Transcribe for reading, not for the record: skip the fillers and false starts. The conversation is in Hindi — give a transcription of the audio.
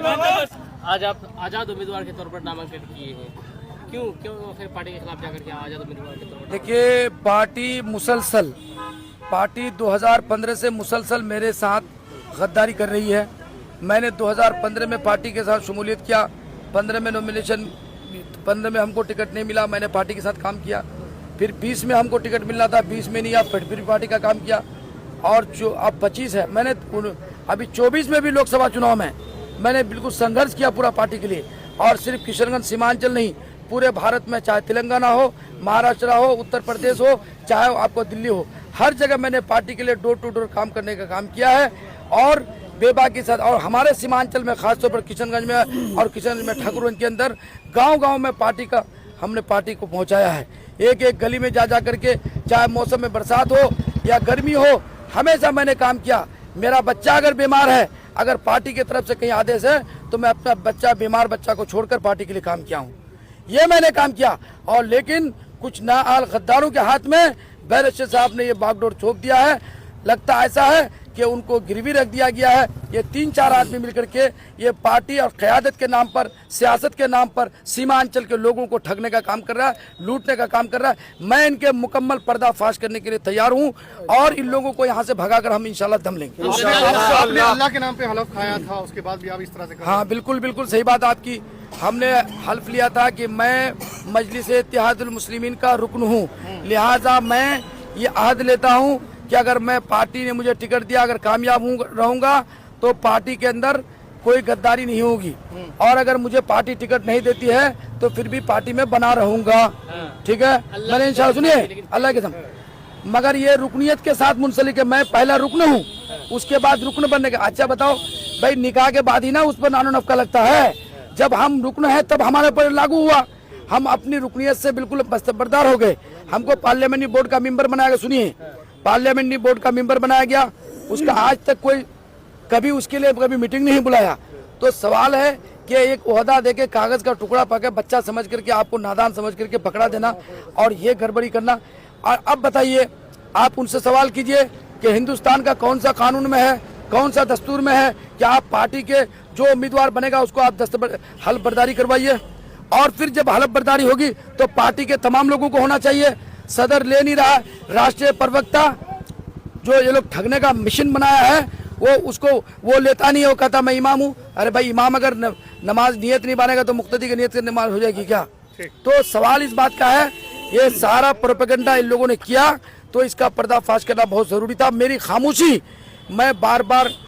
आज आप आजाद उम्मीदवार के तौर पर नामांकन किए हैं, क्यों फिर पार्टी के खिलाफ जाकर के आजाद उम्मीदवार के तौर पर? देखिए, पार्टी 2015 से मुसलसल मेरे साथ गद्दारी कर रही है। मैंने 2015 में पार्टी के साथ शमूलियत किया, 15 में हमको टिकट नहीं मिला, मैंने पार्टी के साथ काम किया। फिर 20 में हमको टिकट मिलना था, 20 में नहीं, फिर पार्टी का काम किया। और जो अब 25 है, मैंने अभी 24 में भी लोकसभा चुनाव में मैंने बिल्कुल संघर्ष किया पूरा पार्टी के लिए। और सिर्फ किशनगंज सीमांचल नहीं, पूरे भारत में, चाहे तेलंगाना हो, महाराष्ट्र हो, उत्तर प्रदेश हो, चाहे आपको दिल्ली हो, हर जगह मैंने पार्टी के लिए डोर टू डोर काम करने का काम किया है। और बेबाकी के साथ, और हमारे सीमांचल में खासतौर पर किशनगंज में और किशनगंज में ठाकुरगंज के अंदर गांव-गांव में हमने पार्टी को पहुंचाया है। एक एक गली में जा करके, चाहे मौसम में बरसात हो या गर्मी हो, हमेशा मैंने काम किया। मेरा बच्चा अगर बीमार है, अगर पार्टी की तरफ से कहीं आदेश है, तो मैं अपना बीमार बच्चा को छोड़कर पार्टी के लिए काम किया हूँ। ये मैंने काम किया। और लेकिन कुछ नाअहल गद्दारों के हाथ में बैरिस्टर साहब ने ये बागडोर छोप दिया है। लगता ऐसा है कि उनको गिरवी रख दिया गया है। ये 3-4 आदमी मिलकर के ये पार्टी और क़यादत के नाम पर, सियासत के नाम पर सीमांचल के लोगों को ठगने का काम कर रहा है, लूटने का काम कर रहा है। मैं इनके मुकम्मल पर्दाफाश करने के लिए तैयार हूं और इन लोगों को यहां से भगाकर हम इंशाल्लाह दम लेंगे। आपने अल्लाह के नाम पे हलफ खाया था, उसके बाद भी आप इस तरह से कर रहे हैं। हाँ, बिल्कुल सही बात आपकी। हमने हल्फ लिया था कि मैं मजलिस-ए-इत्तेहादुल मुस्लिमीन का रुकन हूँ, लिहाजा मैं ये अहद लेता हूँ कि अगर मैं पार्टी ने मुझे टिकट दिया, अगर कामयाब रहूंगा तो पार्टी के अंदर कोई गद्दारी नहीं होगी। और अगर मुझे पार्टी टिकट नहीं देती है तो फिर भी पार्टी में बना रहूंगा। ठीक है, मैंने इंशाल्लाह, सुनिए, अल्लाह के कसम, मगर ये रुकनियत के साथ मुंसलिक है। मैं पहला रुकन हूँ, उसके बाद रुकन बनने का। अच्छा बताओ भाई, निकाह के बाद ही ना उस पर नानो नफका लगता है। जब हम रुकन है तब हमारे पर लागू हुआ। हम अपनी रुकनियत से बिल्कुल बस्तबरदार हो गए। हमको पार्लियामेंट्री बोर्ड का मेंबर बनाया गया। सुनिए, पार्लियामेंट्री बोर्ड का मेंबर बनाया गया, उसका आज तक कोई कभी उसके लिए कभी मीटिंग नहीं बुलाया। तो सवाल है कि एक ओहदा देके कागज का टुकड़ा पाके बच्चा समझ करके, आपको नादान समझ करके पकड़ा देना और ये गड़बड़ी करना। और अब बताइए, आप उनसे सवाल कीजिए कि हिंदुस्तान का कौन सा कानून में है, कौन सा दस्तूर में है कि आप पार्टी के जो उम्मीदवार बनेगा उसको आप हल्फ बर्दारी करवाइए। और फिर जब हल्फ बर्दारी होगी तो पार्टी के तमाम लोगों को होना चाहिए। सदर ले नहीं रहा, राष्ट्रीय प्रवक्ता जो ये लोग ठगने का मिशन बनाया है वो लेता नहीं है। वो कहता मैं इमाम हूँ। अरे भाई, इमाम अगर नमाज नियत नहीं मानेगा तो मुक्तदी की नियत से नमाज हो जाएगी क्या? तो सवाल इस बात का है, ये सारा प्रोपेगेंडा इन लोगों ने किया, तो इसका पर्दाफाश करना बहुत जरूरी था। मेरी खामोशी, मैं बार बार